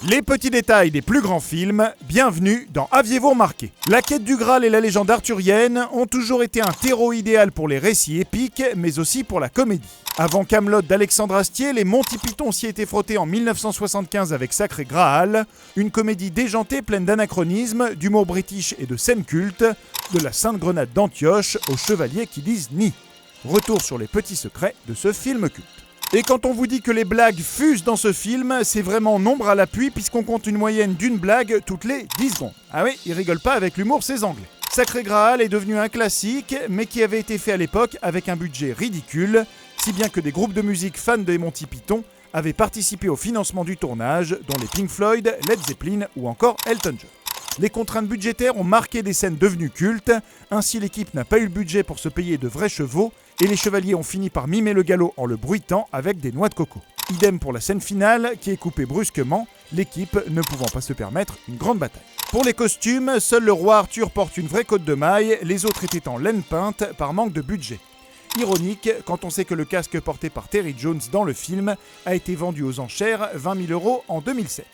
Les petits détails des plus grands films, bienvenue dans Aviez-vous remarqué ? La quête du Graal et la légende arthurienne ont toujours été un terreau idéal pour les récits épiques, mais aussi pour la comédie. Avant Kaamelott d'Alexandre Astier, les Monty Python s'y étaient frottés en 1975 avec Sacré Graal, une comédie déjantée pleine d'anachronismes, d'humour british et de scènes cultes, de la Sainte Grenade d'Antioche aux chevaliers qui disent ni. Retour sur les petits secrets de ce film culte. Et quand on vous dit que les blagues fusent dans ce film, c'est vraiment nombre à l'appui puisqu'on compte une moyenne d'une blague toutes les 10 secondes. Ah oui, ils rigolent pas avec l'humour, ces Anglais. Sacré Graal est devenu un classique, mais qui avait été fait à l'époque avec un budget ridicule, si bien que des groupes de musique fans des Monty Python avaient participé au financement du tournage, dont les Pink Floyd, Led Zeppelin ou encore Elton John. Les contraintes budgétaires ont marqué des scènes devenues cultes, ainsi l'équipe n'a pas eu le budget pour se payer de vrais chevaux, et les chevaliers ont fini par mimer le galop en le bruitant avec des noix de coco. Idem pour la scène finale, qui est coupée brusquement, l'équipe ne pouvant pas se permettre une grande bataille. Pour les costumes, seul le roi Arthur porte une vraie cotte de maille, les autres étaient en laine peinte par manque de budget. Ironique quand on sait que le casque porté par Terry Jones dans le film a été vendu aux enchères 20 000 € en 2007.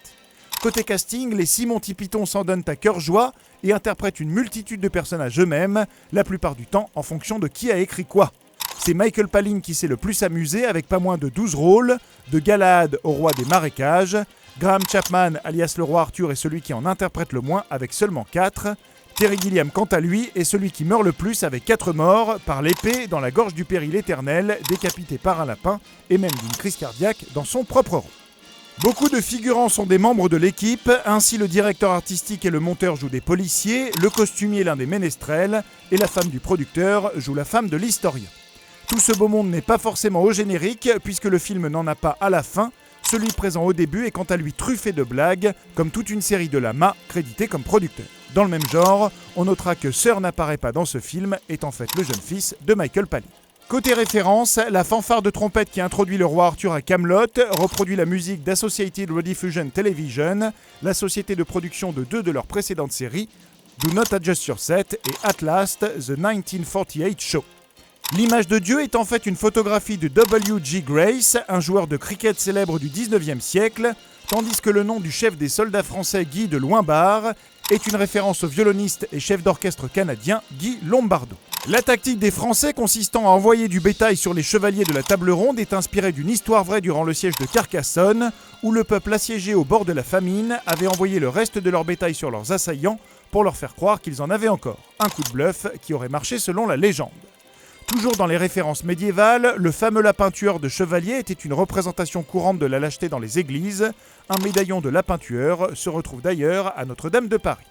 Côté casting, les 6 Monty Python s'en donnent à cœur joie et interprètent une multitude de personnages eux-mêmes, la plupart du temps en fonction de qui a écrit quoi. C'est Michael Palin qui s'est le plus amusé avec pas moins de 12 rôles, de Galahad au roi des marécages. Graham Chapman, alias le roi Arthur, est celui qui en interprète le moins avec seulement 4. Terry Gilliam, quant à lui, est celui qui meurt le plus avec 4 morts par l'épée dans la gorge du péril éternel, décapité par un lapin et même d'une crise cardiaque dans son propre rôle. Beaucoup de figurants sont des membres de l'équipe, ainsi le directeur artistique et le monteur jouent des policiers, le costumier l'un des ménestrels et la femme du producteur joue la femme de l'historien. Tout ce beau monde n'est pas forcément au générique, puisque le film n'en a pas à la fin. Celui présent au début est quant à lui truffé de blagues, comme toute une série de lamas crédité comme producteur. Dans le même genre, on notera que Sir n'apparaît pas dans ce film, est en fait le jeune fils de Michael Palin. Côté référence, la fanfare de trompette qui introduit le roi Arthur à Kaamelott reproduit la musique d'Associated Rediffusion Television, la société de production de 2 de leurs précédentes séries, Do Not Adjust Your Set et At Last, The 1948 Show. L'image de Dieu est en fait une photographie de W.G. Grace, un joueur de cricket célèbre du 19e siècle, tandis que le nom du chef des soldats français Guy de Loinbar est une référence au violoniste et chef d'orchestre canadien Guy Lombardo. La tactique des Français consistant à envoyer du bétail sur les chevaliers de la table ronde est inspirée d'une histoire vraie durant le siège de Carcassonne, où le peuple assiégé au bord de la famine avait envoyé le reste de leur bétail sur leurs assaillants pour leur faire croire qu'ils en avaient encore. Un coup de bluff qui aurait marché selon la légende. Toujours dans les références médiévales, le fameux lapin tueur de chevalier était une représentation courante de la lâcheté dans les églises. Un médaillon de lapin tueur se retrouve d'ailleurs à Notre-Dame de Paris.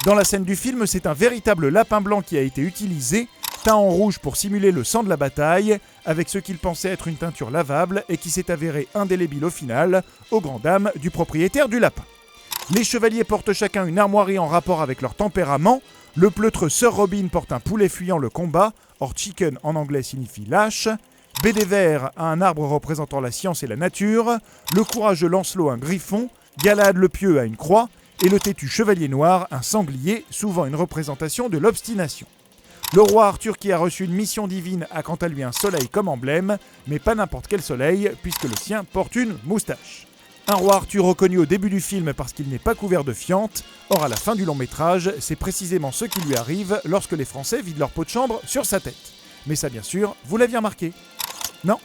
Dans la scène du film, c'est un véritable lapin blanc qui a été utilisé, teint en rouge pour simuler le sang de la bataille, avec ce qu'il pensait être une teinture lavable et qui s'est avéré indélébile au final, aux grandes dames du propriétaire du lapin. Les chevaliers portent chacun une armoirie en rapport avec leur tempérament. Le pleutre Sir Robin porte un poulet fuyant le combat, or chicken en anglais signifie lâche. Bédéver a un arbre représentant la science et la nature. Le courageux Lancelot un griffon. Galahad le pieux a une croix. Et le têtu chevalier noir un sanglier, souvent une représentation de l'obstination. Le roi Arthur qui a reçu une mission divine a quant à lui un soleil comme emblème, mais pas n'importe quel soleil, puisque le sien porte une moustache. Un roi Arthur reconnu au début du film parce qu'il n'est pas couvert de fientes, or à la fin du long métrage, c'est précisément ce qui lui arrive lorsque les Français vident leur pot de chambre sur sa tête. Mais ça bien sûr, vous l'aviez remarqué ? Non ?